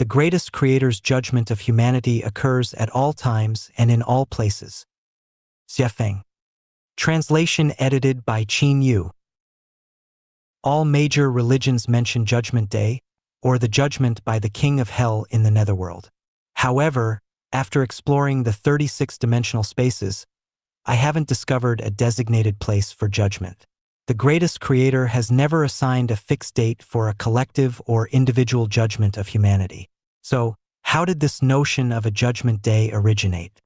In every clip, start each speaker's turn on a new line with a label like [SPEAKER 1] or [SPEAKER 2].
[SPEAKER 1] The greatest creator's judgment of humanity occurs at all times and in all places. Xie Feng. Translation edited by Qin Yu. All major religions mention Judgment Day, or the judgment by the King of Hell in the Netherworld. However, after exploring the 36-dimensional spaces, I haven't discovered a designated place for judgment. The greatest creator has never assigned a fixed date for a collective or individual judgment of humanity. So, how did this notion of a judgment day originate?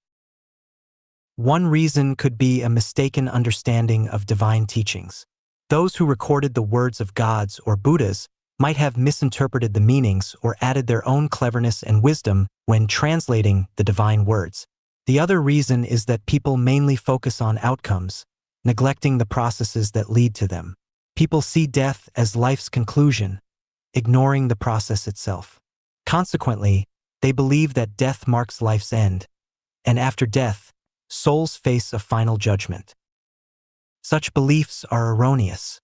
[SPEAKER 1] One reason could be a mistaken understanding of divine teachings. Those who recorded the words of gods or Buddhas might have misinterpreted the meanings or added their own cleverness and wisdom when translating the divine words. The other reason is that people mainly focus on outcomes, neglecting the processes that lead to them. People see death as life's conclusion, ignoring the process itself. Consequently, they believe that death marks life's end, and after death, souls face a final judgment. Such beliefs are erroneous.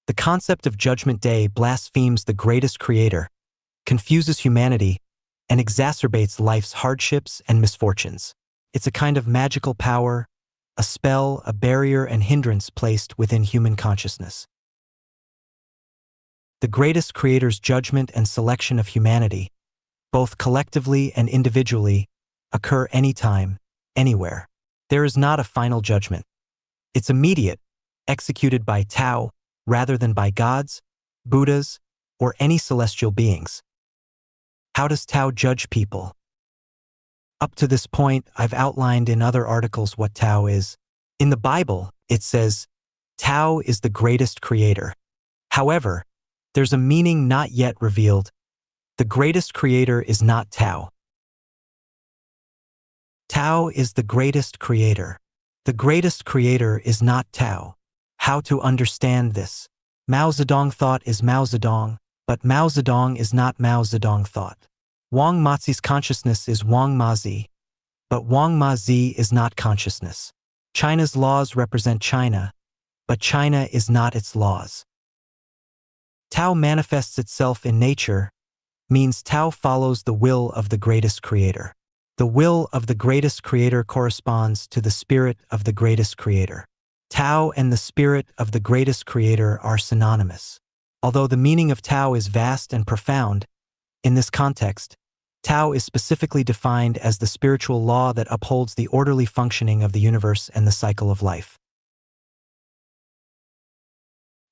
[SPEAKER 1] The concept of Judgment Day blasphemes the greatest creator, confuses humanity, and exacerbates life's hardships and misfortunes. It's a kind of magical power, a spell, a barrier and hindrance placed within human consciousness. The greatest creator's judgment and selection of humanity, both collectively and individually, occur anytime, anywhere. There is not a final judgment. It's immediate, executed by Tao rather than by gods, Buddhas, or any celestial beings. How does Tao judge people? Up to this point, I've outlined in other articles what Tao is. In the Bible, it says, Tao is the greatest creator. However, there's a meaning not yet revealed. The greatest creator is not Tao. Tao is the greatest creator. The greatest creator is not Tao. How to understand this? Mao Zedong thought is Mao Zedong, but Mao Zedong is not Mao Zedong thought. Wang Mazi's consciousness is Wang Mazi, but Wang Mazi is not consciousness. China's laws represent China, but China is not its laws. Tao manifests itself in nature, means Tao follows the will of the greatest creator. The will of the greatest creator corresponds to the spirit of the greatest creator. Tao and the spirit of the greatest creator are synonymous. Although the meaning of Tao is vast and profound, in this context, Tao is specifically defined as the spiritual law that upholds the orderly functioning of the universe and the cycle of life.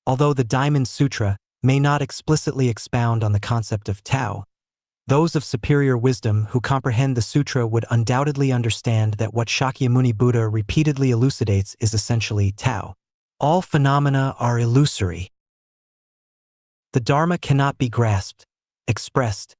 [SPEAKER 1] Although the Diamond Sutra may not explicitly expound on the concept of Tao, those of superior wisdom who comprehend the sutra would undoubtedly understand that what Shakyamuni Buddha repeatedly elucidates is essentially Tao. All phenomena are illusory. The Dharma cannot be grasped, expressed,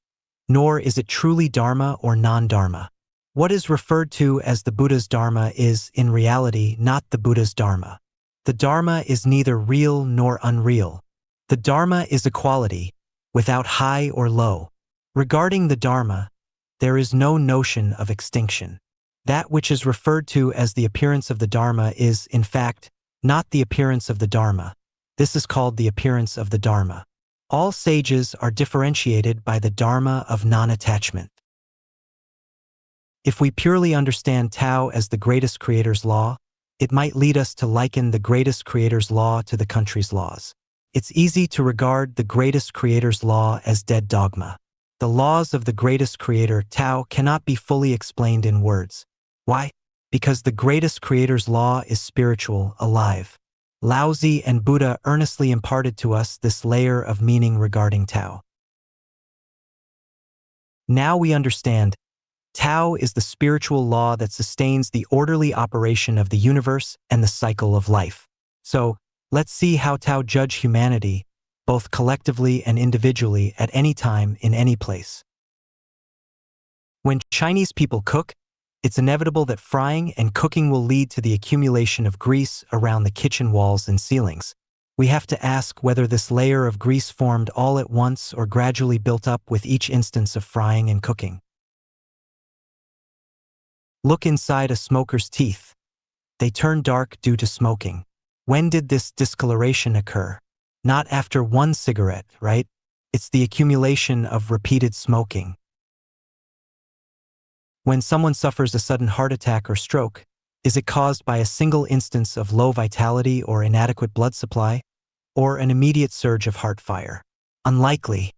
[SPEAKER 1] nor is it truly Dharma or non-Dharma. What is referred to as the Buddha's Dharma is, in reality, not the Buddha's Dharma. The Dharma is neither real nor unreal. The Dharma is a quality, without high or low. Regarding the Dharma, there is no notion of extinction. That which is referred to as the appearance of the Dharma is, in fact, not the appearance of the Dharma. This is called the appearance of the Dharma. All sages are differentiated by the Dharma of non-attachment. If we purely understand Tao as the greatest creator's law, it might lead us to liken the greatest creator's law to the country's laws. It's easy to regard the greatest creator's law as dead dogma. The laws of the greatest creator, Tao, cannot be fully explained in words. Why? Because the greatest creator's law is spiritual, alive. Laozi and Buddha earnestly imparted to us this layer of meaning regarding Tao. Now we understand, Tao is the spiritual law that sustains the orderly operation of the universe and the cycle of life. So, let's see how Tao judge humanity, both collectively and individually at any time in any place. When Chinese people cook, it's inevitable that frying and cooking will lead to the accumulation of grease around the kitchen walls and ceilings. We have to ask whether this layer of grease formed all at once or gradually built up with each instance of frying and cooking. Look inside a smoker's teeth. They turn dark due to smoking. When did this discoloration occur? Not after one cigarette, right? It's the accumulation of repeated smoking. When someone suffers a sudden heart attack or stroke, is it caused by a single instance of low vitality or inadequate blood supply, or an immediate surge of heart fire? Unlikely.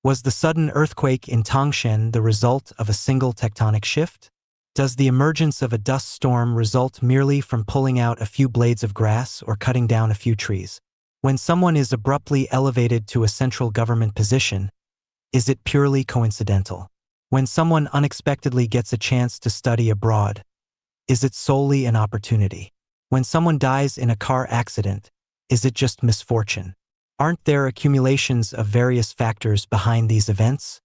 [SPEAKER 1] Was the sudden earthquake in Tangshan the result of a single tectonic shift? Does the emergence of a dust storm result merely from pulling out a few blades of grass or cutting down a few trees? When someone is abruptly elevated to a central government position, is it purely coincidental? When someone unexpectedly gets a chance to study abroad, is it solely an opportunity? When someone dies in a car accident, is it just misfortune? Aren't there accumulations of various factors behind these events?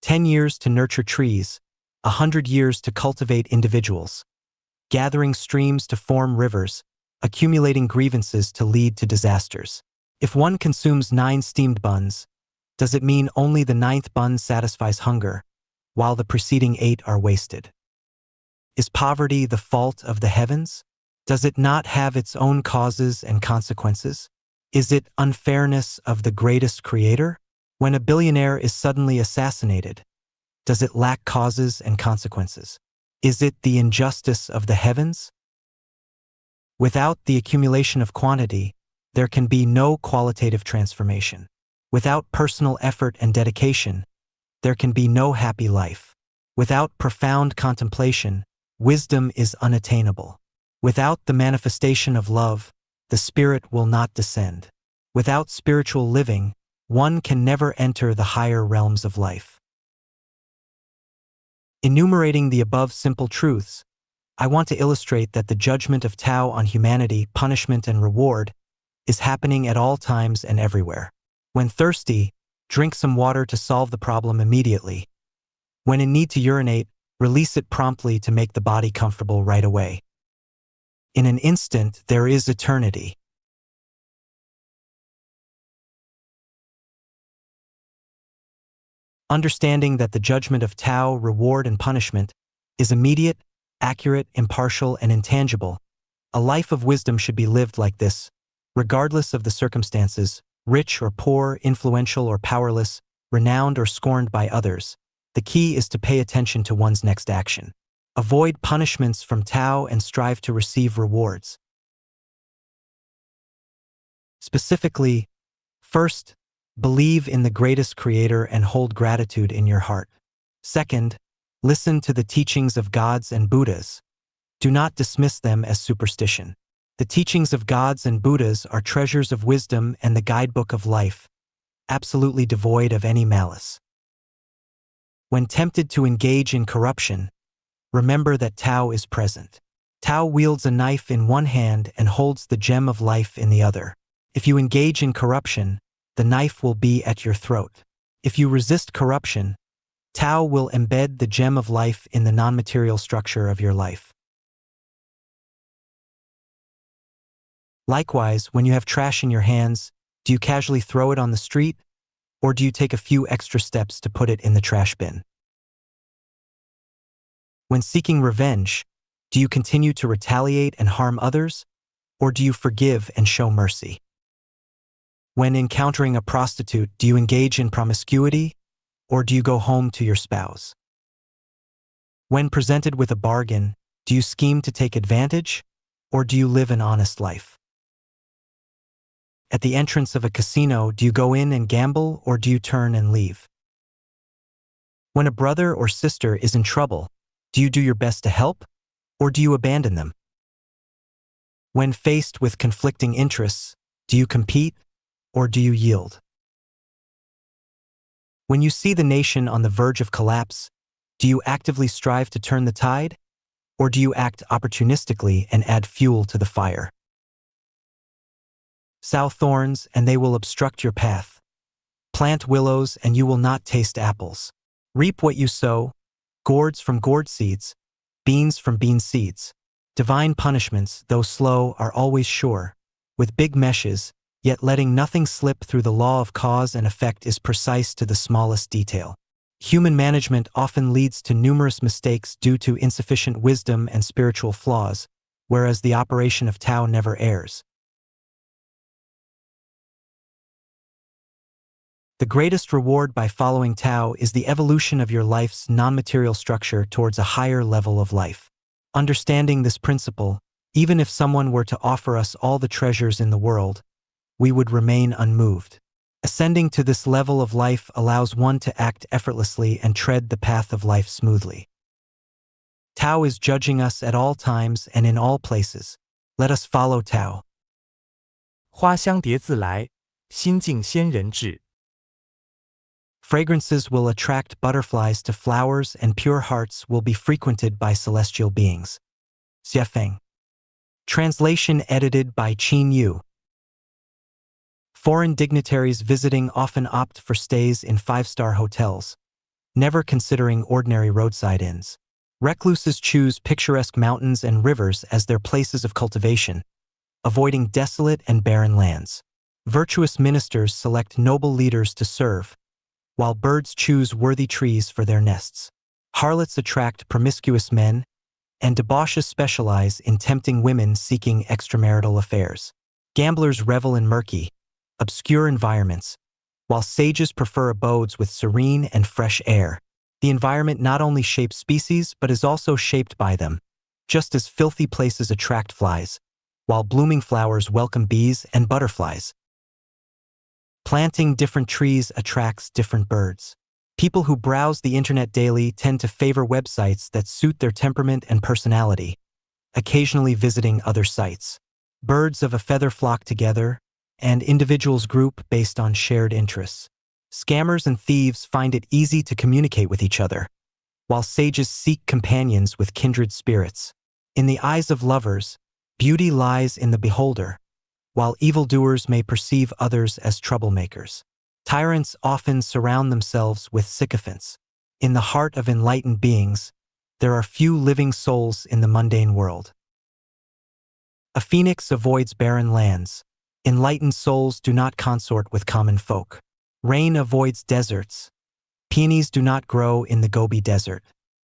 [SPEAKER 1] 10 years to nurture trees, 100 years to cultivate individuals, gathering streams to form rivers, accumulating grievances to lead to disasters. If one consumes 9 steamed buns, does it mean only the 9th bun satisfies hunger, while the preceding 8 are wasted? Is poverty the fault of the heavens? Does it not have its own causes and consequences? Is it unfairness of the greatest creator? When a billionaire is suddenly assassinated, does it lack causes and consequences? Is it the injustice of the heavens? Without the accumulation of quantity, there can be no qualitative transformation. Without personal effort and dedication, there can be no happy life. Without profound contemplation, wisdom is unattainable. Without the manifestation of love, the spirit will not descend. Without spiritual living, one can never enter the higher realms of life. Enumerating the above simple truths, I want to illustrate that the judgment of Tao on humanity, punishment and reward, is happening at all times and everywhere. When thirsty, drink some water to solve the problem immediately. When in need to urinate, release it promptly to make the body comfortable right away. In an instant, there is eternity. Understanding that the judgment of Tao, reward and punishment, is immediate, accurate, impartial, and intangible, a life of wisdom should be lived like this, regardless of the circumstances, rich or poor, influential or powerless, renowned or scorned by others. The key is to pay attention to one's next action. Avoid punishments from Tao and strive to receive rewards. Specifically, first, believe in the greatest creator and hold gratitude in your heart. Second, listen to the teachings of gods and Buddhas. Do not dismiss them as superstition. The teachings of gods and Buddhas are treasures of wisdom and the guidebook of life, absolutely devoid of any malice. When tempted to engage in corruption, remember that Tao is present. Tao wields a knife in one hand and holds the gem of life in the other. If you engage in corruption, the knife will be at your throat. If you resist corruption, Tao will embed the gem of life in the non-material structure of your life. Likewise, when you have trash in your hands, do you casually throw it on the street, or do you take a few extra steps to put it in the trash bin? When seeking revenge, do you continue to retaliate and harm others, or do you forgive and show mercy? When encountering a prostitute, do you engage in promiscuity, or do you go home to your spouse? When presented with a bargain, do you scheme to take advantage, or do you live an honest life? At the entrance of a casino, do you go in and gamble, or do you turn and leave? When a brother or sister is in trouble, do you do your best to help, or do you abandon them? When faced with conflicting interests, do you compete, or do you yield? When you see the nation on the verge of collapse, do you actively strive to turn the tide, or do you act opportunistically and add fuel to the fire? Sow thorns, and they will obstruct your path. Plant willows, and you will not taste apples. Reap what you sow, gourds from gourd seeds, beans from bean seeds. Divine punishments, though slow, are always sure. With big meshes, yet letting nothing slip through the law of cause and effect is precise to the smallest detail. Human management often leads to numerous mistakes due to insufficient wisdom and spiritual flaws, whereas the operation of Tao never errs. The greatest reward by following Tao is the evolution of your life's non-material structure towards a higher level of life. Understanding this principle, even if someone were to offer us all the treasures in the world, we would remain unmoved. Ascending to this level of life allows one to act effortlessly and tread the path of life smoothly. Tao is judging us at all times and in all places. Let us follow Tao.
[SPEAKER 2] 花香蝶自来，心境仙人至。
[SPEAKER 1] Fragrances will attract butterflies to flowers and pure hearts will be frequented by celestial beings. Xie Feng. Translation edited by Qin Yu. Foreign dignitaries visiting often opt for stays in five-star hotels, never considering ordinary roadside inns. Recluses choose picturesque mountains and rivers as their places of cultivation, avoiding desolate and barren lands. Virtuous ministers select noble leaders to serve, while birds choose worthy trees for their nests. Harlots attract promiscuous men, and debauches specialize in tempting women seeking extramarital affairs. Gamblers revel in murky, obscure environments, while sages prefer abodes with serene and fresh air. The environment not only shapes species but is also shaped by them, just as filthy places attract flies, while blooming flowers welcome bees and butterflies. Planting different trees attracts different birds. People who browse the internet daily tend to favor websites that suit their temperament and personality, occasionally visiting other sites. Birds of a feather flock together, and individuals group based on shared interests. Scammers and thieves find it easy to communicate with each other, while sages seek companions with kindred spirits. In the eyes of lovers, beauty lies in the beholder, while evildoers may perceive others as troublemakers. Tyrants often surround themselves with sycophants. In the heart of enlightened beings, there are few living souls in the mundane world. A phoenix avoids barren lands. Enlightened souls do not consort with common folk. Rain avoids deserts. Peonies do not grow in the Gobi Desert.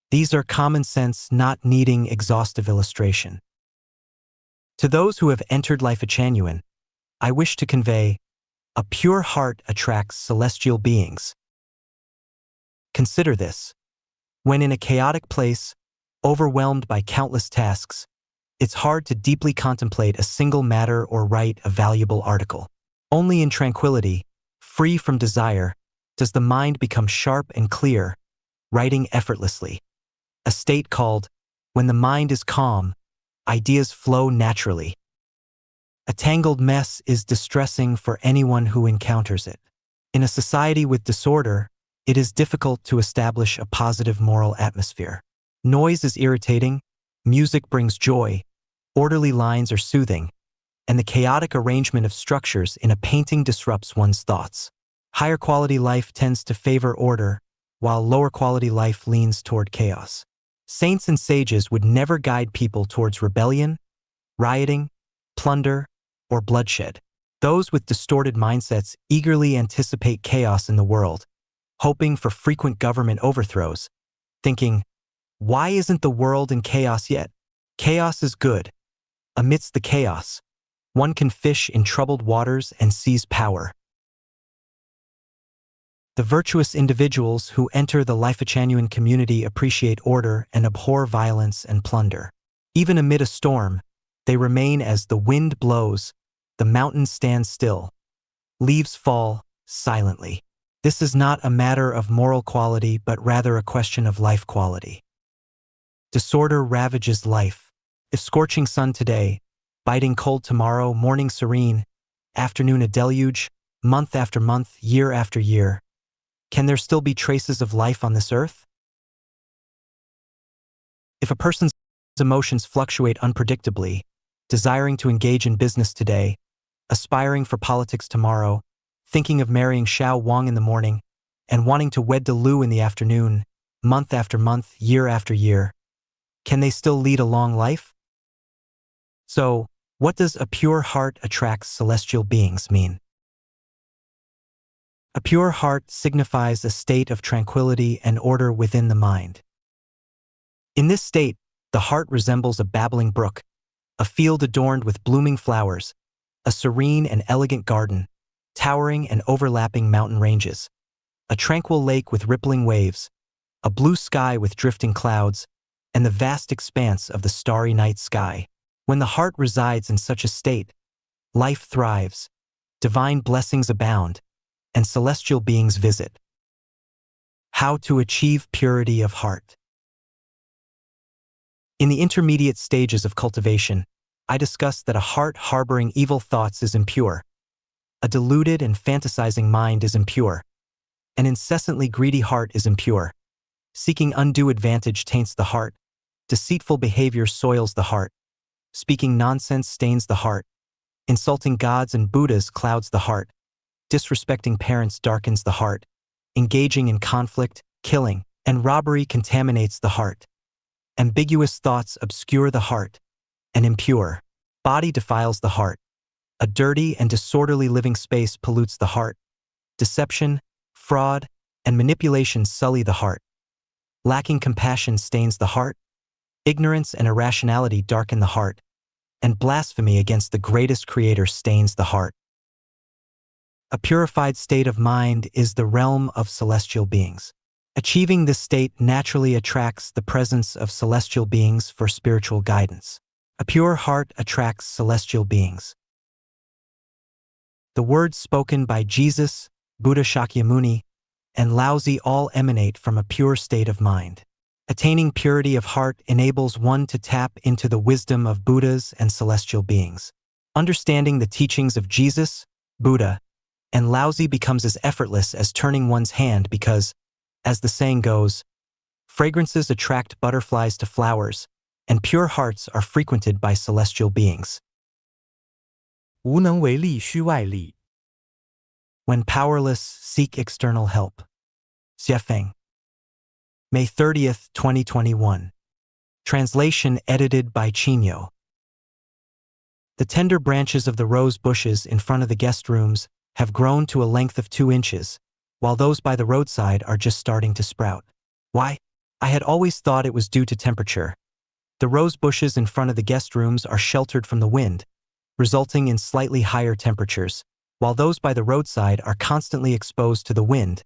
[SPEAKER 1] These are common sense not needing exhaustive illustration. To those who have entered life genuine, I wish to convey, a pure heart attracts celestial beings. Consider this. When in a chaotic place, overwhelmed by countless tasks, it's hard to deeply contemplate a single matter or write a valuable article. Only in tranquility, free from desire, does the mind become sharp and clear, writing effortlessly. A state called, when the mind is calm, ideas flow naturally. A tangled mess is distressing for anyone who encounters it. In a society with disorder, it is difficult to establish a positive moral atmosphere. Noise is irritating, music brings joy, orderly lines are soothing, and the chaotic arrangement of structures in a painting disrupts one's thoughts. Higher quality life tends to favor order, while lower quality life leans toward chaos. Saints and sages would never guide people towards rebellion, rioting, plunder, or bloodshed. Those with distorted mindsets eagerly anticipate chaos in the world, hoping for frequent government overthrows, thinking, why isn't the world in chaos yet? Chaos is good. Amidst the chaos, one can fish in troubled waters and seize power. The virtuous individuals who enter the Life-Genuine community appreciate order and abhor violence and plunder. Even amid a storm, they remain as the wind blows, the mountains stand still, leaves fall silently. This is not a matter of moral quality but rather a question of life quality. Disorder ravages life. If scorching sun today, biting cold tomorrow, morning serene, afternoon a deluge, month after month, year after year, can there still be traces of life on this earth? If a person's emotions fluctuate unpredictably, desiring to engage in business today, aspiring for politics tomorrow, thinking of marrying Xiao Wang in the morning, and wanting to wed De Lu in the afternoon, month after month, year after year, can they still lead a long life? So, what does a pure heart attracts celestial beings mean? A pure heart signifies a state of tranquility and order within the mind. In this state, the heart resembles a babbling brook, a field adorned with blooming flowers, a serene and elegant garden, towering and overlapping mountain ranges, a tranquil lake with rippling waves, a blue sky with drifting clouds, and the vast expanse of the starry night sky. When the heart resides in such a state, life thrives, divine blessings abound, and celestial beings visit. How to achieve purity of heart. In the intermediate stages of cultivation, I discussed that a heart harboring evil thoughts is impure, a deluded and fantasizing mind is impure, an incessantly greedy heart is impure, seeking undue advantage taints the heart, deceitful behavior soils the heart, speaking nonsense stains the heart, insulting gods and Buddhas clouds the heart, disrespecting parents darkens the heart, engaging in conflict, killing, and robbery contaminates the heart. Ambiguous thoughts obscure the heart, and impure body defiles the heart. A dirty and disorderly living space pollutes the heart. Deception, fraud, and manipulation sully the heart. Lacking compassion stains the heart. Ignorance and irrationality darken the heart. And blasphemy against the greatest creator stains the heart. A purified state of mind is the realm of celestial beings. Achieving this state naturally attracts the presence of celestial beings for spiritual guidance. A pure heart attracts celestial beings. The words spoken by Jesus, Buddha Shakyamuni, and Laozi all emanate from a pure state of mind. Attaining purity of heart enables one to tap into the wisdom of Buddhas and celestial beings. Understanding the teachings of Jesus, Buddha, and Laozi becomes as effortless as turning one's hand because, as the saying goes, fragrances attract butterflies to flowers, and pure hearts are frequented by celestial beings.
[SPEAKER 2] 无能为力需外力。
[SPEAKER 1] When powerless, seek external help. Xiefeng. May 30th, 2021. Translation edited by Chinyo. The tender branches of the rose bushes in front of the guest rooms have grown to a length of 2 inches, while those by the roadside are just starting to sprout. Why? I had always thought it was due to temperature. The rose bushes in front of the guest rooms are sheltered from the wind, resulting in slightly higher temperatures, while those by the roadside are constantly exposed to the wind,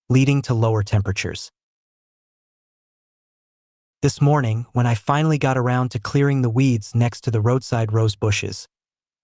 [SPEAKER 1] leading to lower temperatures. This morning, when I finally got around to clearing the weeds next to the roadside rose bushes,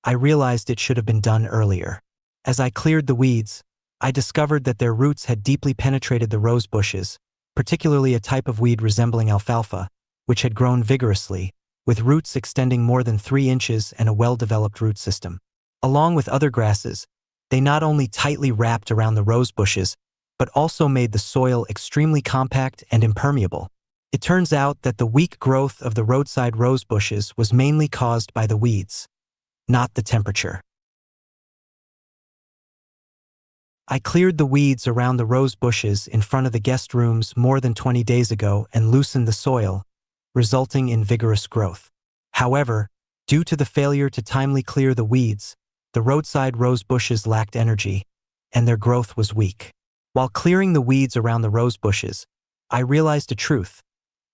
[SPEAKER 1] I realized it should have been done earlier. As I cleared the weeds, I discovered that their roots had deeply penetrated the rose bushes, particularly a type of weed resembling alfalfa, which had grown vigorously, with roots extending more than 3 inches and a well-developed root system. Along with other grasses, they not only tightly wrapped around the rose bushes, but also made the soil extremely compact and impermeable. It turns out that the weak growth of the roadside rose bushes was mainly caused by the weeds, not the temperature. I cleared the weeds around the rose bushes in front of the guest rooms more than 20 days ago and loosened the soil, resulting in vigorous growth. However, due to the failure to timely clear the weeds, the roadside rose bushes lacked energy, and their growth was weak. While clearing the weeds around the rose bushes, I realized a truth.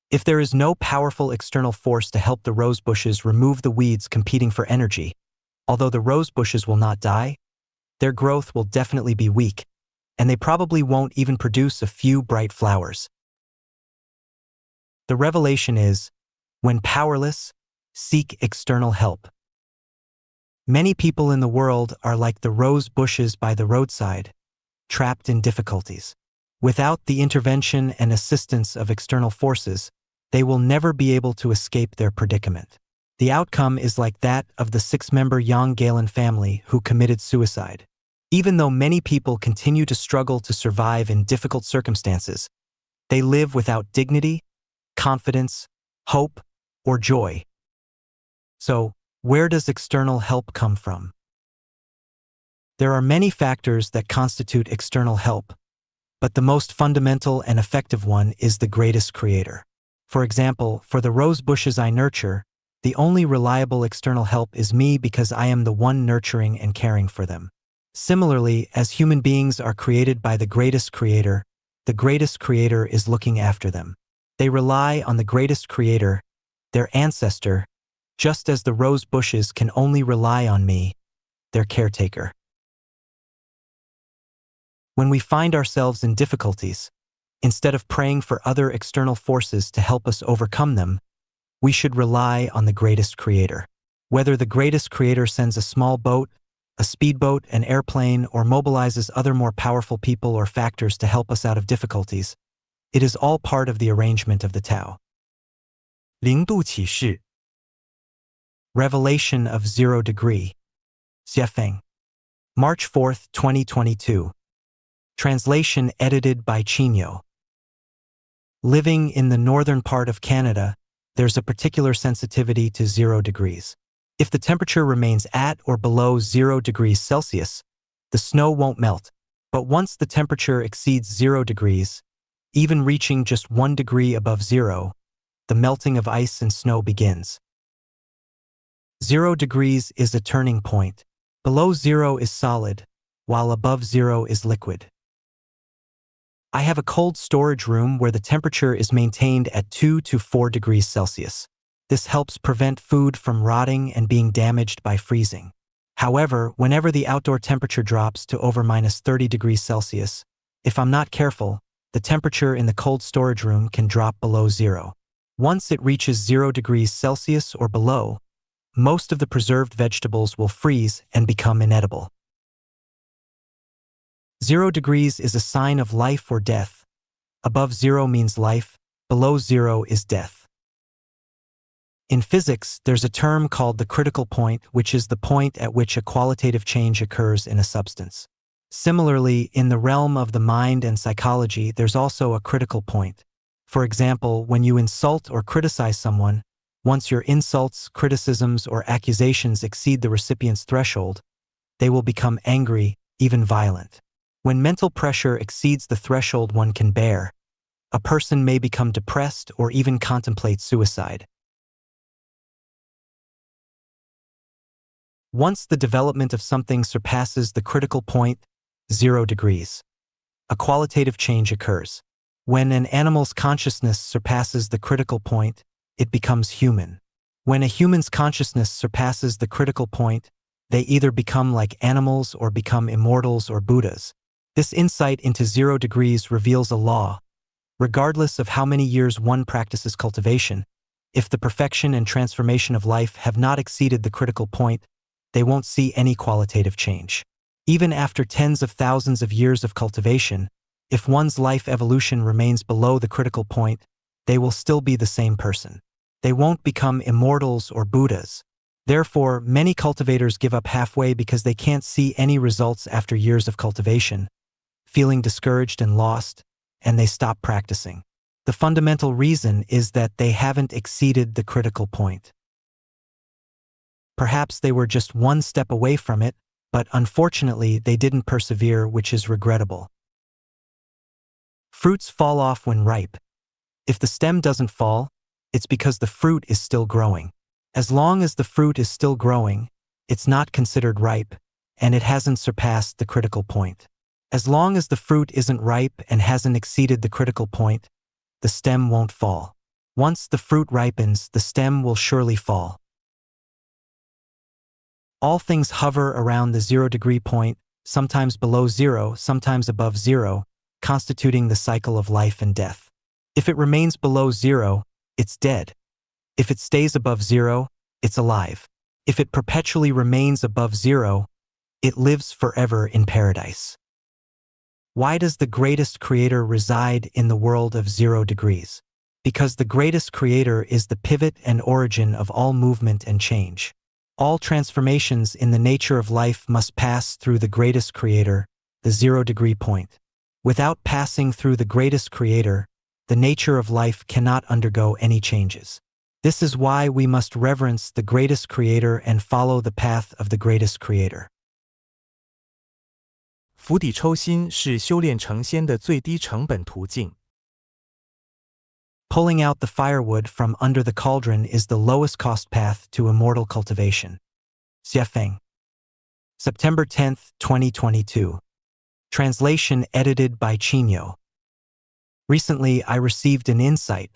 [SPEAKER 1] If there is no powerful external force to help the rose bushes remove the weeds competing for energy, although the rose bushes will not die, their growth will definitely be weak, and they probably won't even produce a few bright flowers. The revelation is, when powerless, seek external help. Many people in the world are like the rose bushes by the roadside, trapped in difficulties. Without the intervention and assistance of external forces, they will never be able to escape their predicament. The outcome is like that of the 6-member Yang Galen family who committed suicide. Even though many people continue to struggle to survive in difficult circumstances, they live without dignity, confidence, hope, or joy. So, where does external help come from? There are many factors that constitute external help, but the most fundamental and effective one is the greatest creator. For example, for the rose bushes I nurture, the only reliable external help is me because I am the one nurturing and caring for them. Similarly, as human beings are created by the greatest creator is looking after them. They rely on the greatest creator, their ancestor, just as the rose bushes can only rely on me, their caretaker. When we find ourselves in difficulties, instead of praying for other external forces to help us overcome them, we should rely on the greatest creator. Whether the greatest creator sends a small boat, a speedboat, an airplane, or mobilizes other more powerful people or factors to help us out of difficulties, it is all part of the arrangement of the Tao.
[SPEAKER 2] 零度启示
[SPEAKER 1] Revelation of Zero Degree. Xiefeng. March 4, 2022. Translation edited by Chinyo. Living in the northern part of Canada, there's a particular sensitivity to 0 degrees. If the temperature remains at or below 0 degrees Celsius, the snow won't melt. But once the temperature exceeds 0 degrees, even reaching just 1 degree above zero, the melting of ice and snow begins. 0 degrees is a turning point. Below zero is solid, while above zero is liquid. I have a cold storage room where the temperature is maintained at 2 to 4 degrees Celsius. This helps prevent food from rotting and being damaged by freezing. However, whenever the outdoor temperature drops to over -30 degrees Celsius, if I'm not careful, the temperature in the cold storage room can drop below zero. Once it reaches 0 degrees Celsius or below, most of the preserved vegetables will freeze and become inedible. 0 degrees is a sign of life or death. Above zero means life, below zero is death. In physics, there's a term called the critical point, which is the point at which a qualitative change occurs in a substance. Similarly, in the realm of the mind and psychology, there's also a critical point. For example, when you insult or criticize someone, once your insults, criticisms, or accusations exceed the recipient's threshold, they will become angry, even violent. When mental pressure exceeds the threshold one can bear, a person may become depressed or even contemplate suicide. Once the development of something surpasses the critical point, 0 degrees, a qualitative change occurs. When an animal's consciousness surpasses the critical point, it becomes human. When a human's consciousness surpasses the critical point, they either become like animals or become immortals or Buddhas. This insight into 0 degrees reveals a law. Regardless of how many years one practices cultivation, if the perfection and transformation of life have not exceeded the critical point, they won't see any qualitative change. Even after tens of thousands of years of cultivation, if one's life evolution remains below the critical point, they will still be the same person. They won't become immortals or Buddhas. Therefore, many cultivators give up halfway because they can't see any results after years of cultivation, feeling discouraged and lost, and they stop practicing. The fundamental reason is that they haven't exceeded the critical point. Perhaps they were just one step away from it, but unfortunately they didn't persevere, which is regrettable. Fruits fall off when ripe. If the stem doesn't fall, it's because the fruit is still growing. As long as the fruit is still growing, it's not considered ripe, and it hasn't surpassed the critical point. As long as the fruit isn't ripe and hasn't exceeded the critical point, the stem won't fall. Once the fruit ripens, the stem will surely fall. All things hover around the 0 degree point, sometimes below zero, sometimes above zero, constituting the cycle of life and death. If it remains below zero, it's dead. If it stays above zero, it's alive. If it perpetually remains above zero, it lives forever in paradise. Why does the greatest creator reside in the world of 0 degrees? Because the greatest creator is the pivot and origin of all movement and change. All transformations in the nature of life must pass through the greatest creator, the 0 degree point. Without passing through the greatest creator, the nature of life cannot undergo any changes. This is why we must reverence the greatest creator and follow the path of the greatest creator.
[SPEAKER 2] 釜底抽薪是修炼成仙的最低成本途径。
[SPEAKER 1] Pulling out the firewood from under the cauldron is the lowest cost path to immortal cultivation. Xiefeng. September 10, 2022. Translation edited by Chinyo. Recently, I received an insight.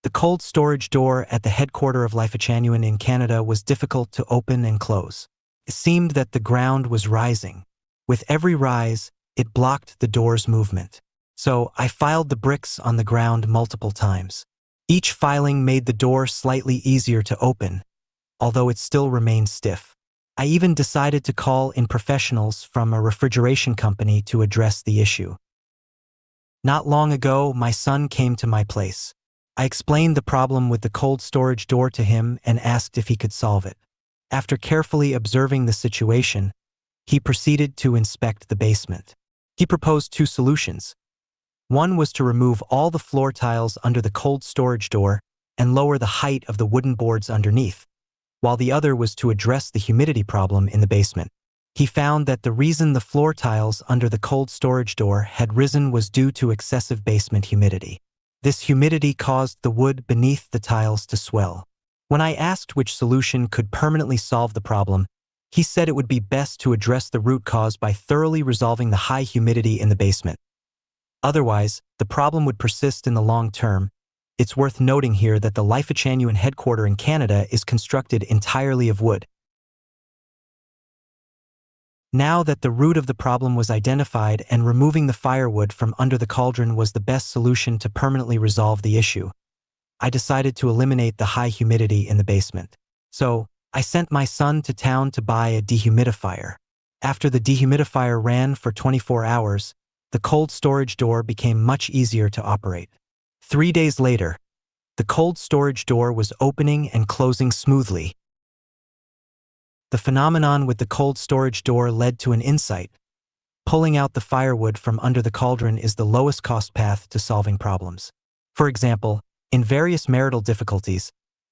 [SPEAKER 1] The cold storage door at the headquarters of Lifechanuan in Canada was difficult to open and close. It seemed that the ground was rising. With every rise, It blocked the door's movement. So I filed the bricks on the ground multiple times. Each filing made the door slightly easier to open, although it still remained stiff. I even decided to call in professionals from a refrigeration company to address the issue. Not long ago, my son came to my place. I explained the problem with the cold storage door to him and asked if he could solve it. After carefully observing the situation, he proceeded to inspect the basement. He proposed two solutions. One was to remove all the floor tiles under the cold storage door and lower the height of the wooden boards underneath, while the other was to address the humidity problem in the basement. He found that the reason the floor tiles under the cold storage door had risen was due to excessive basement humidity. This humidity caused the wood beneath the tiles to swell. When I asked which solution could permanently solve the problem, he said it would be best to address the root cause by thoroughly resolving the high humidity in the basement. Otherwise, the problem would persist in the long term. It's worth noting here that the Life-Chanuan headquarters in Canada is constructed entirely of wood. Now that the root of the problem was identified and removing the firewood from under the cauldron was the best solution to permanently resolve the issue, I decided to eliminate the high humidity in the basement. So, I sent my son to town to buy a dehumidifier. After the dehumidifier ran for 24 hours, the cold storage door became much easier to operate. 3 days later, the cold storage door was opening and closing smoothly. The phenomenon with the cold storage door led to an insight. Pulling out the firewood from under the cauldron is the lowest cost path to solving problems. For example, in various marital difficulties,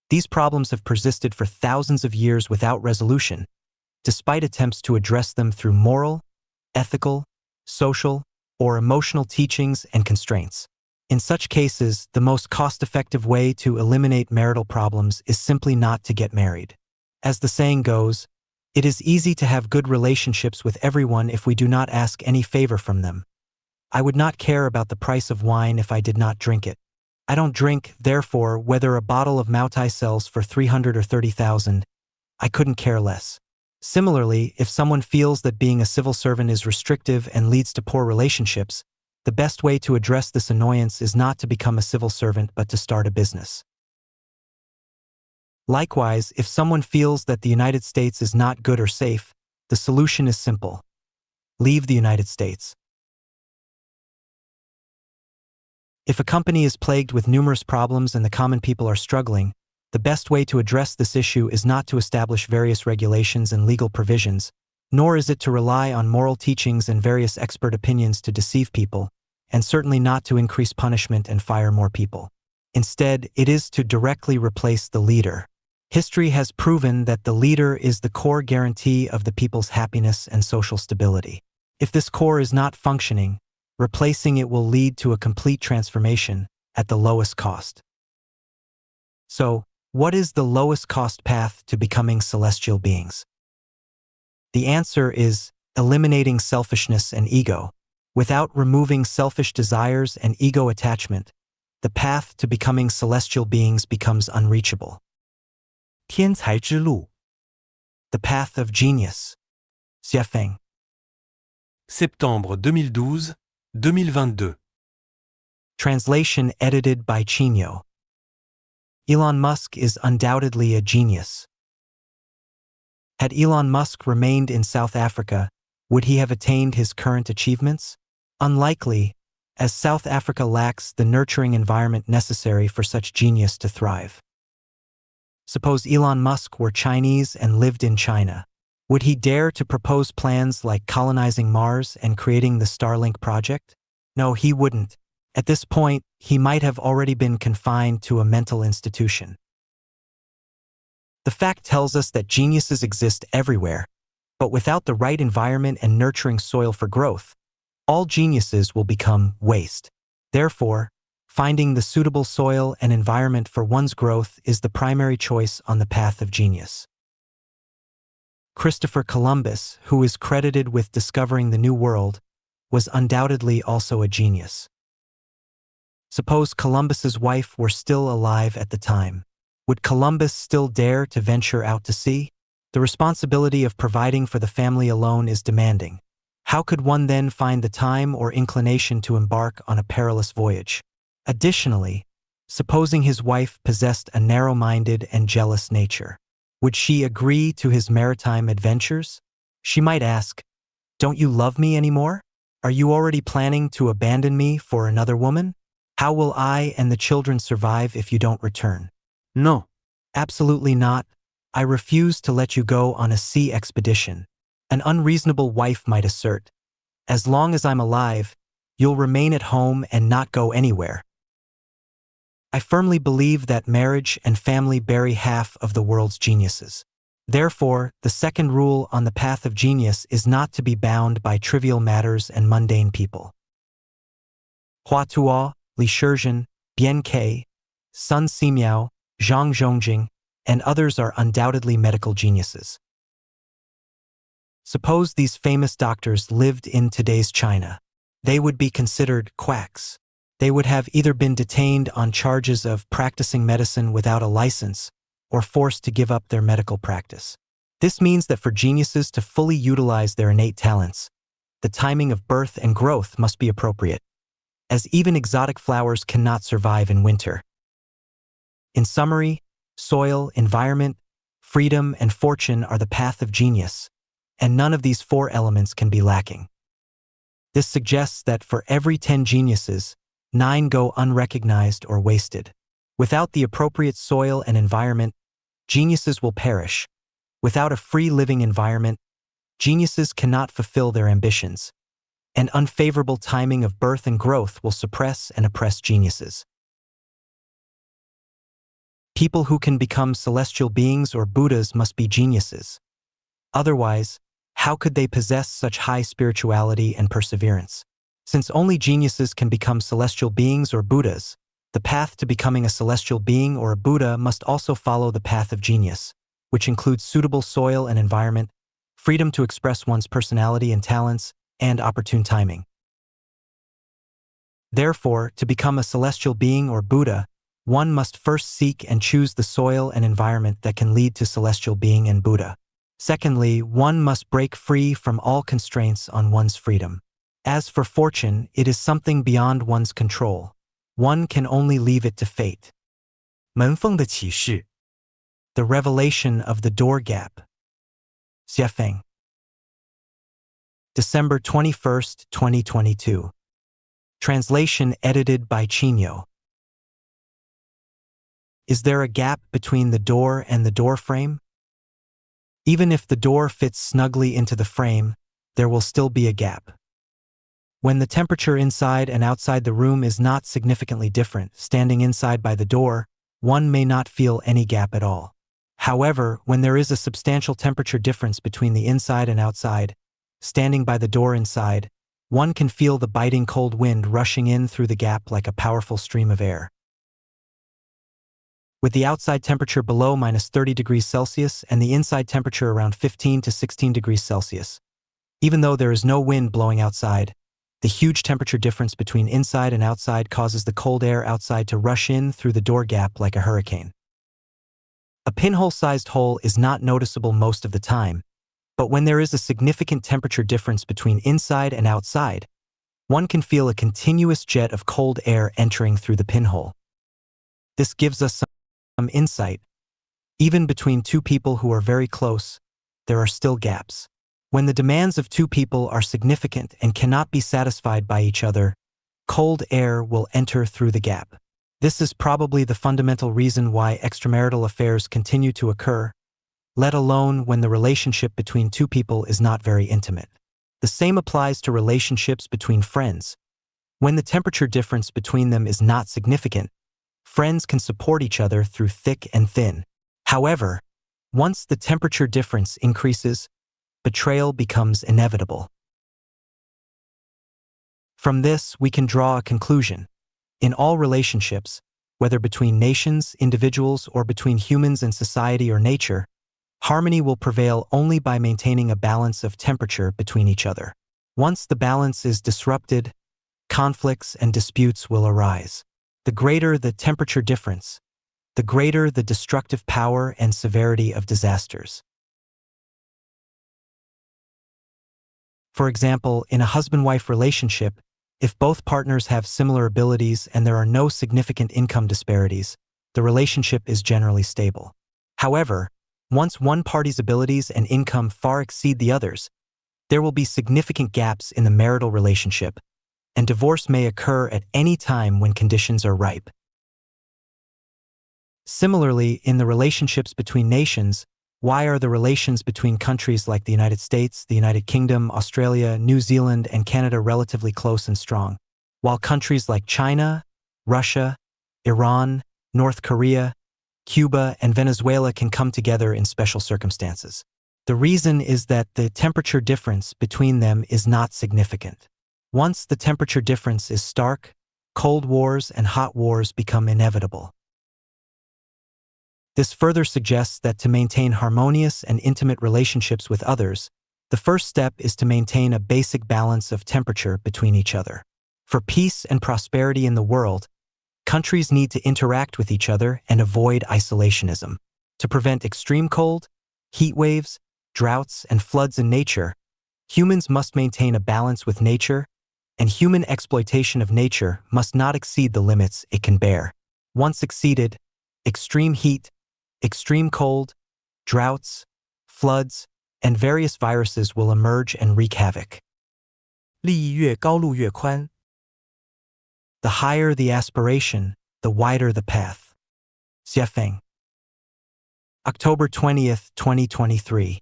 [SPEAKER 1] these problems have persisted for thousands of years without resolution, despite attempts to address them through moral, ethical, social, or emotional teachings and constraints. In such cases, the most cost-effective way to eliminate marital problems is simply not to get married. As the saying goes, it is easy to have good relationships with everyone if we do not ask any favor from them. I would not care about the price of wine if I did not drink it. I don't drink, therefore, whether a bottle of Moutai sells for 300 or 30,000, I couldn't care less. Similarly, if someone feels that being a civil servant is restrictive and leads to poor relationships, the best way to address this annoyance is not to become a civil servant but to start a business. Likewise, if someone feels that the United States is not good or safe, the solution is simple. Leave the United States. If a company is plagued with numerous problems and the common people are struggling, the best way to address this issue is not to establish various regulations and legal provisions, nor is it to rely on moral teachings and various expert opinions to deceive people, and certainly not to increase punishment and fire more people. Instead, it is to directly replace the leader. History has proven that the leader is the core guarantee of the people's happiness and social stability. If this core is not functioning, replacing it will lead to a complete transformation at the lowest cost. So, what is the lowest cost path to becoming celestial beings? The answer is eliminating selfishness and ego. Without removing selfish desires and ego attachment, the path to becoming celestial beings becomes unreachable.
[SPEAKER 2] 天才之路
[SPEAKER 1] The path of genius. Xiafeng.
[SPEAKER 2] Septembre 2012-2022
[SPEAKER 1] Translation edited by Chinyo. Elon Musk is undoubtedly a genius. Had Elon Musk remained in South Africa, would he have attained his current achievements? Unlikely, as South Africa lacks the nurturing environment necessary for such genius to thrive. Suppose Elon Musk were Chinese and lived in China. Would he dare to propose plans like colonizing Mars and creating the Starlink project? No, he wouldn't. At this point, he might have already been confined to a mental institution. The fact tells us that geniuses exist everywhere, but without the right environment and nurturing soil for growth, all geniuses will become waste. Therefore, finding the suitable soil and environment for one's growth is the primary choice on the path of genius. Christopher Columbus, who is credited with discovering the New World, was undoubtedly also a genius. Suppose Columbus's wife were still alive at the time. Would Columbus still dare to venture out to sea? The responsibility of providing for the family alone is demanding. How could one then find the time or inclination to embark on a perilous voyage? Additionally, supposing his wife possessed a narrow-minded and jealous nature, would she agree to his maritime adventures? She might ask, "Don't you love me anymore? Are you already planning to abandon me for another woman? How will I and the children survive if you don't return?"
[SPEAKER 2] No.
[SPEAKER 1] Absolutely not. I refuse to let you go on a sea expedition. An unreasonable wife might assert, "As long as I'm alive, you'll remain at home and not go anywhere." I firmly believe that marriage and family bury half of the world's geniuses. Therefore, the second rule on the path of genius is not to be bound by trivial matters and mundane people. Hua Tuo, Li Shizhen, Bian Ke, Sun Simiao, Zhang Zhongjing, and others are undoubtedly medical geniuses. Suppose these famous doctors lived in today's China. They would be considered quacks. They would have either been detained on charges of practicing medicine without a license or forced to give up their medical practice. This means that for geniuses to fully utilize their innate talents, the timing of birth and growth must be appropriate, as even exotic flowers cannot survive in winter. In summary, soil, environment, freedom, and fortune are the path of genius, and none of these four elements can be lacking. This suggests that for every 10 geniuses, 9 go unrecognized or wasted. Without the appropriate soil and environment, geniuses will perish. Without a free living environment, geniuses cannot fulfill their ambitions. And unfavorable timing of birth and growth will suppress and oppress geniuses. People who can become celestial beings or Buddhas must be geniuses. Otherwise, how could they possess such high spirituality and perseverance? Since only geniuses can become celestial beings or Buddhas, the path to becoming a celestial being or a Buddha must also follow the path of genius, which includes suitable soil and environment, freedom to express one's personality and talents, and opportune timing. Therefore, to become a celestial being or Buddha, one must first seek and choose the soil and environment that can lead to celestial being and Buddha. Secondly, one must break free from all constraints on one's freedom. As for fortune, it is something beyond one's control. One can only leave it to fate.
[SPEAKER 2] 门缝的启示
[SPEAKER 1] The revelation of the door gap. Xiafeng. December 21st, 2022. Translation edited by Qinyo. Is there a gap between the door and the door frame? Even if the door fits snugly into the frame, there will still be a gap. When the temperature inside and outside the room is not significantly different, standing inside by the door, one may not feel any gap at all. However, when there is a substantial temperature difference between the inside and outside, standing by the door inside, one can feel the biting cold wind rushing in through the gap like a powerful stream of air. With the outside temperature below -30 degrees Celsius and the inside temperature around 15 to 16 degrees Celsius. Even though there is no wind blowing outside, the huge temperature difference between inside and outside causes the cold air outside to rush in through the door gap like a hurricane. A pinhole-sized hole is not noticeable most of the time, but when there is a significant temperature difference between inside and outside, one can feel a continuous jet of cold air entering through the pinhole. This gives us some insight. Even between two people who are very close, there are still gaps. When the demands of two people are significant and cannot be satisfied by each other, cold air will enter through the gap. This is probably the fundamental reason why extramarital affairs continue to occur, let alone when the relationship between two people is not very intimate. The same applies to relationships between friends. When the temperature difference between them is not significant, friends can support each other through thick and thin. However, once the temperature difference increases, betrayal becomes inevitable. From this, we can draw a conclusion. In all relationships, whether between nations, individuals, or between humans and society or nature, harmony will prevail only by maintaining a balance of temperature between each other. Once the balance is disrupted, conflicts and disputes will arise. The greater the temperature difference, the greater the destructive power and severity of disasters. For example, in a husband-wife relationship, if both partners have similar abilities and there are no significant income disparities, the relationship is generally stable. However, once one party's abilities and income far exceed the others, there will be significant gaps in the marital relationship, and divorce may occur at any time when conditions are ripe. Similarly, in the relationships between nations, why are the relations between countries like the United States, the United Kingdom, Australia, New Zealand, and Canada relatively close and strong, while countries like China, Russia, Iran, North Korea, Cuba, and Venezuela can come together in special circumstances? The reason is that the temperature difference between them is not significant. Once the temperature difference is stark, cold wars and hot wars become inevitable. This further suggests that to maintain harmonious and intimate relationships with others, the first step is to maintain a basic balance of temperature between each other. For peace and prosperity in the world, countries need to interact with each other and avoid isolationism. To prevent extreme cold, heat waves, droughts, and floods in nature, humans must maintain a balance with nature, and human exploitation of nature must not exceed the limits it can bear. Once exceeded, extreme heat, extreme cold, droughts, floods, and various viruses will emerge and wreak havoc.
[SPEAKER 2] 利益越高，路越宽。
[SPEAKER 1] The higher the aspiration, the wider the path. Xie Feng. October 20th, 2023.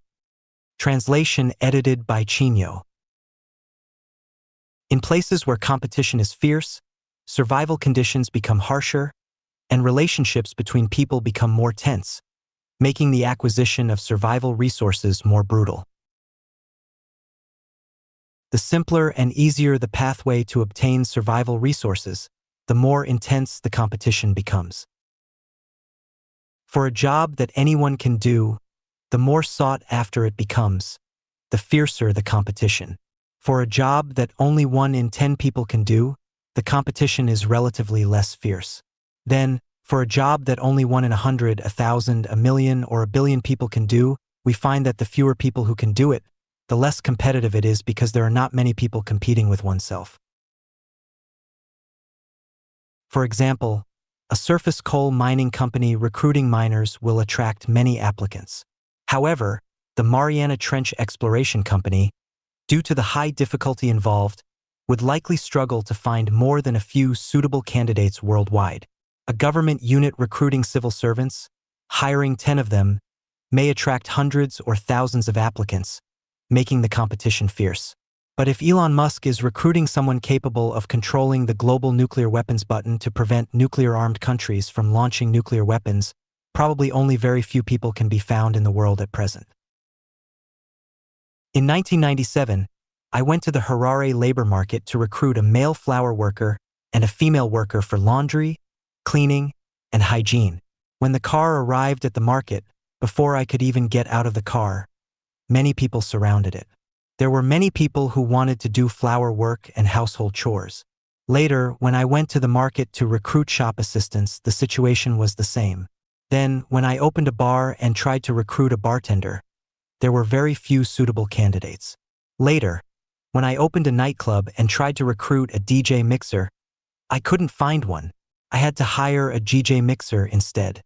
[SPEAKER 1] Translation edited by Chinyo. In places where competition is fierce, survival conditions become harsher, and relationships between people become more tense, making the acquisition of survival resources more brutal. The simpler and easier the pathway to obtain survival resources, the more intense the competition becomes. For a job that anyone can do, the more sought after it becomes, the fiercer the competition. For a job that only 1 in 10 people can do, the competition is relatively less fierce. Then, for a job that only 1 in 100, 1,000, 1,000,000, or 1,000,000,000 people can do, we find that the fewer people who can do it, the less competitive it is because there are not many people competing with oneself. For example, a surface coal mining company recruiting miners will attract many applicants. However, the Mariana Trench Exploration Company, due to the high difficulty involved, would likely struggle to find more than a few suitable candidates worldwide. A government unit recruiting civil servants, hiring 10 of them, may attract hundreds or thousands of applicants, making the competition fierce. But if Elon Musk is recruiting someone capable of controlling the global nuclear weapons button to prevent nuclear-armed countries from launching nuclear weapons, probably only very few people can be found in the world at present. In 1997, I went to the Harare labor market to recruit a male flower worker and a female worker for laundry, cleaning, and hygiene. When the car arrived at the market, before I could even get out of the car, many people surrounded it. There were many people who wanted to do flower work and household chores. Later, when I went to the market to recruit shop assistants, the situation was the same. Then, when I opened a bar and tried to recruit a bartender, there were very few suitable candidates. Later, when I opened a nightclub and tried to recruit a DJ mixer, I couldn't find one. I had to hire a DJ mixer instead.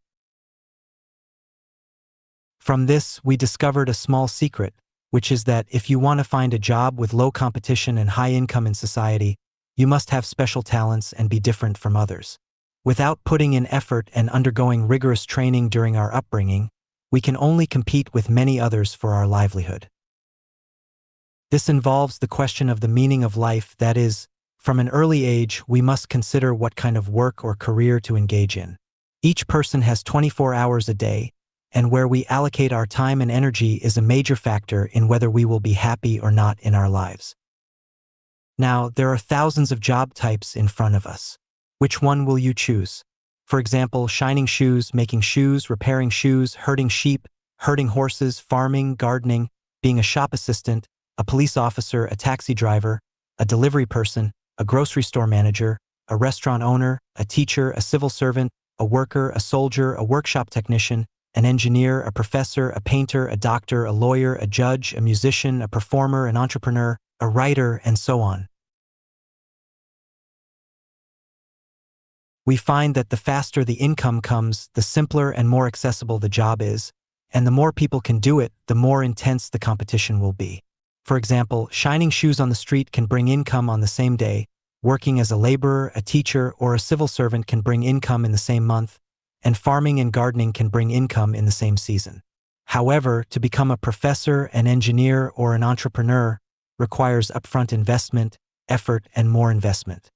[SPEAKER 1] From this, we discovered a small secret, which is that if you want to find a job with low competition and high income in society, you must have special talents and be different from others. Without putting in effort and undergoing rigorous training during our upbringing, we can only compete with many others for our livelihood. This involves the question of the meaning of life, that is, from an early age, we must consider what kind of work or career to engage in. Each person has 24 hours a day, and where we allocate our time and energy is a major factor in whether we will be happy or not in our lives. Now, there are thousands of job types in front of us. Which one will you choose? For example, shining shoes, making shoes, repairing shoes, herding sheep, herding horses, farming, gardening, being a shop assistant, a police officer, a taxi driver, a delivery person, a grocery store manager, a restaurant owner, a teacher, a civil servant, a worker, a soldier, a workshop technician, an engineer, a professor, a painter, a doctor, a lawyer, a judge, a musician, a performer, an entrepreneur, a writer, and so on. We find that the faster the income comes, the simpler and more accessible the job is, and the more people can do it, the more intense the competition will be. For example, shining shoes on the street can bring income on the same day, working as a laborer, a teacher, or a civil servant can bring income in the same month, and farming and gardening can bring income in the same season. However, to become a professor, an engineer, or an entrepreneur requires upfront investment, effort, and more investment.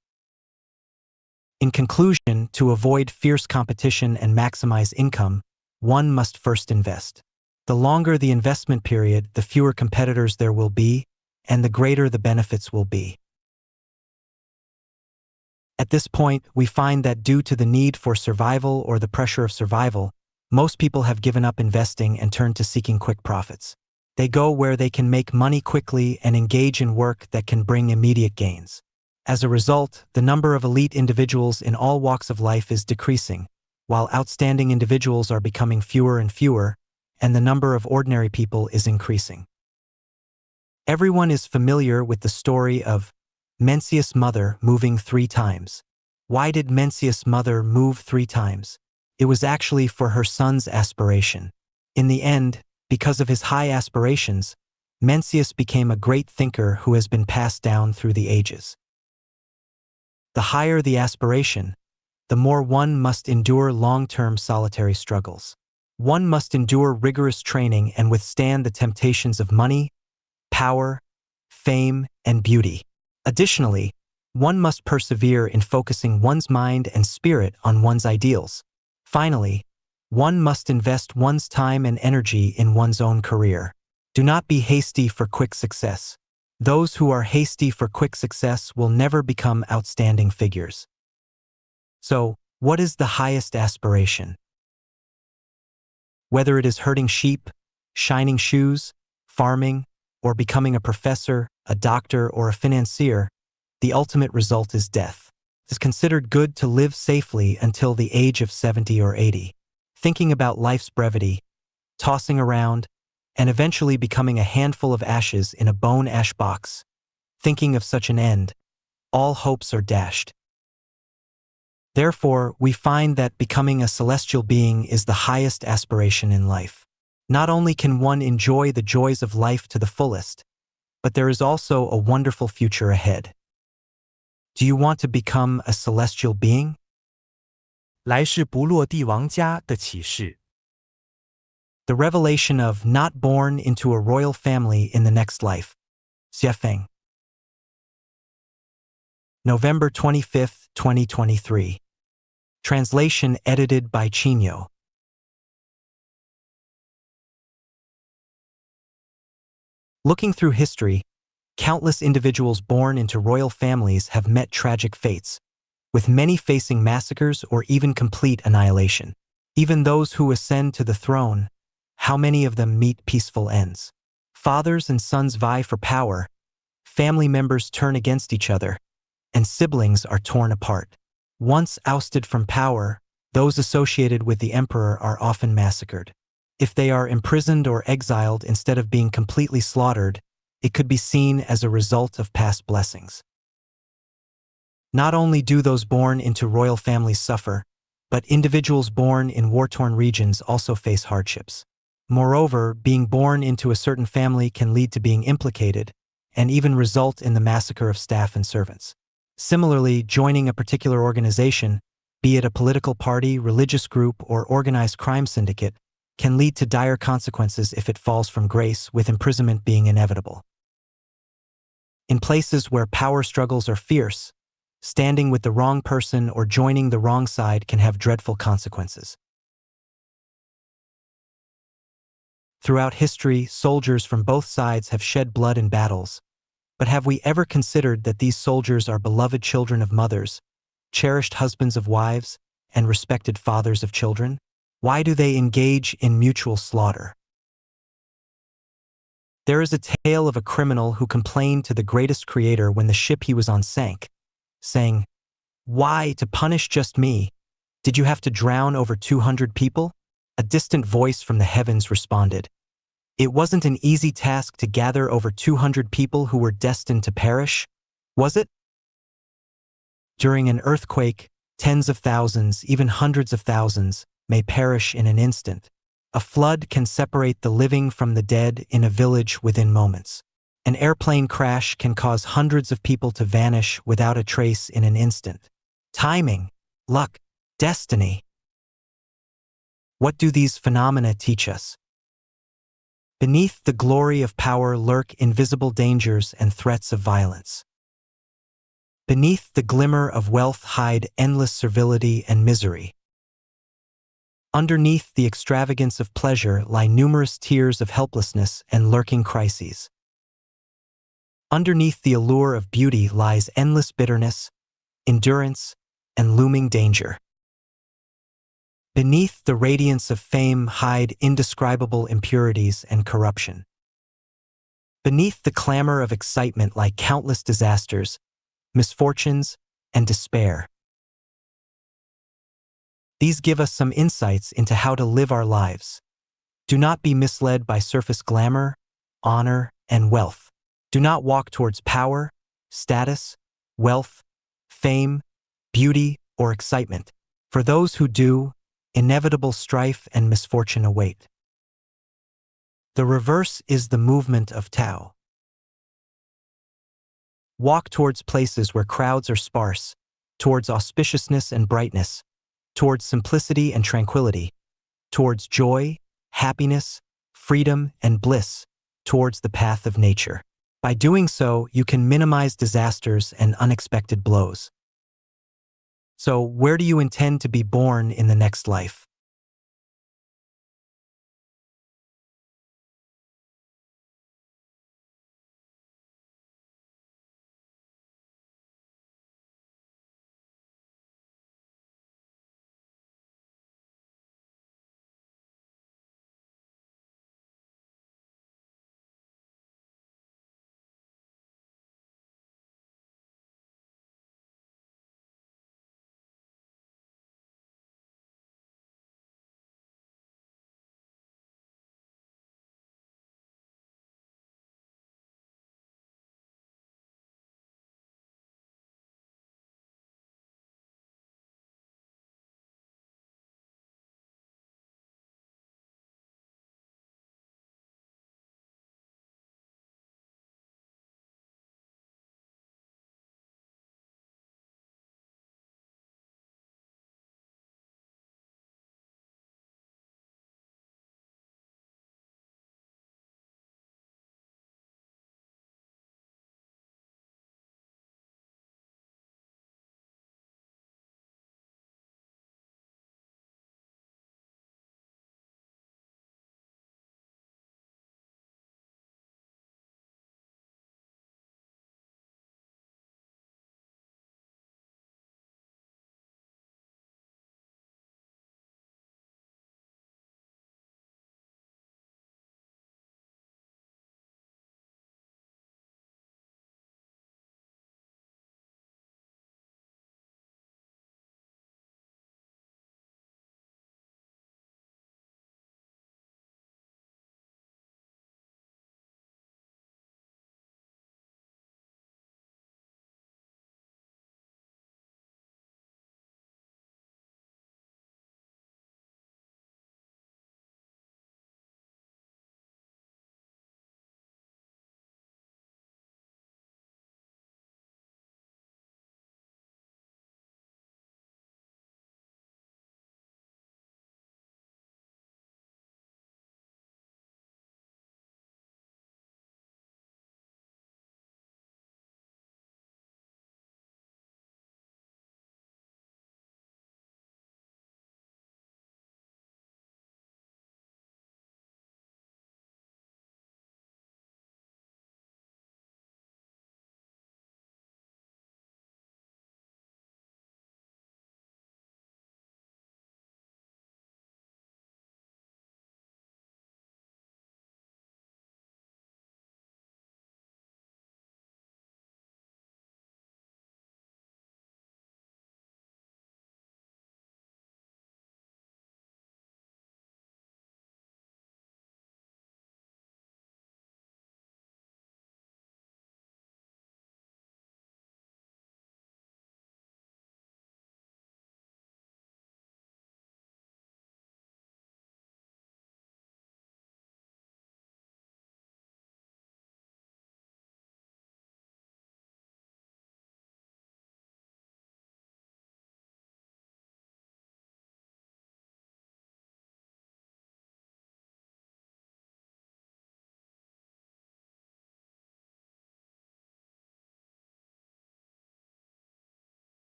[SPEAKER 1] In conclusion, to avoid fierce competition and maximize income, one must first invest. The longer the investment period, the fewer competitors there will be, and the greater the benefits will be. At this point, we find that due to the need for survival or the pressure of survival, most people have given up investing and turned to seeking quick profits. They go where they can make money quickly and engage in work that can bring immediate gains. As a result, the number of elite individuals in all walks of life is decreasing, while outstanding individuals are becoming fewer and fewer, and the number of ordinary people is increasing. Everyone is familiar with the story of Mencius' mother moving 3 times. Why did Mencius' mother move 3 times? It was actually for her son's aspiration. In the end, because of his high aspirations, Mencius became a great thinker who has been passed down through the ages. The higher the aspiration, the more one must endure long-term solitary struggles. One must endure rigorous training and withstand the temptations of money, power, fame, and beauty. Additionally, one must persevere in focusing one's mind and spirit on one's ideals. Finally, one must invest one's time and energy in one's own career. Do not be hasty for quick success. Those who are hasty for quick success will never become outstanding figures. So, what is the highest aspiration? Whether it is herding sheep, shining shoes, farming, or becoming a professor, a doctor, or a financier, the ultimate result is death. It is considered good to live safely until the age of 70 or 80, thinking about life's brevity, tossing around, and eventually becoming a handful of ashes in a bone ash box. Thinking of such an end, all hopes are dashed. Therefore, we find that becoming a celestial being is the highest aspiration in life. Not only can one enjoy the joys of life to the fullest, but there is also a wonderful future ahead. Do you want to become a celestial being?
[SPEAKER 2] 来世不落地王家的启示。
[SPEAKER 1] The revelation of not born into a royal family in the next life. Xiafeng. November 25, 2023. Translation edited by Qinyo. Looking through history, countless individuals born into royal families have met tragic fates, with many facing massacres or even complete annihilation. Even those who ascend to the throne, how many of them meet peaceful ends? Fathers and sons vie for power, family members turn against each other, and siblings are torn apart. Once ousted from power, those associated with the emperor are often massacred. If they are imprisoned or exiled instead of being completely slaughtered, it could be seen as a result of past blessings. Not only do those born into royal families suffer, but individuals born in war-torn regions also face hardships. Moreover, being born into a certain family can lead to being implicated, and even result in the massacre of staff and servants. Similarly, joining a particular organization, be it a political party, religious group, or organized crime syndicate, can lead to dire consequences if it falls from grace, with imprisonment being inevitable. In places where power struggles are fierce, standing with the wrong person or joining the wrong side can have dreadful consequences. Throughout history, soldiers from both sides have shed blood in battles, but have we ever considered that these soldiers are beloved children of mothers, cherished husbands of wives, and respected fathers of children? Why do they engage in mutual slaughter? There is a tale of a criminal who complained to the greatest creator when the ship he was on sank, saying, "Why, to punish just me, did you have to drown over 200 people?" A distant voice from the heavens responded, It wasn't an easy task to gather over 200 people who were destined to perish, was it? During an earthquake, tens of thousands, even hundreds of thousands, may perish in an instant. A flood can separate the living from the dead in a village within moments. An airplane crash can cause hundreds of people to vanish without a trace in an instant. Timing, luck, destiny. What do these phenomena teach us? Beneath the glory of power lurk invisible dangers and threats of violence. Beneath the glimmer of wealth hide endless servility and misery. Underneath the extravagance of pleasure lie numerous tears of helplessness and lurking crises. Underneath the allure of beauty lies endless bitterness, endurance, and looming danger. Beneath the radiance of fame hide indescribable impurities and corruption. Beneath the clamor of excitement lie countless disasters, misfortunes, and despair. These give us some insights into how to live our lives. Do not be misled by surface glamour, honor, and wealth. Do not walk towards power, status, wealth, fame, beauty, or excitement. For those who do, inevitable strife and misfortune await. The reverse is the movement of Tao. Walk towards places where crowds are sparse, towards auspiciousness and brightness, towards simplicity and tranquility, towards joy, happiness, freedom, and bliss, towards the path of nature. By doing so, you can minimize disasters and unexpected blows. So, where do you intend to be born in the next life?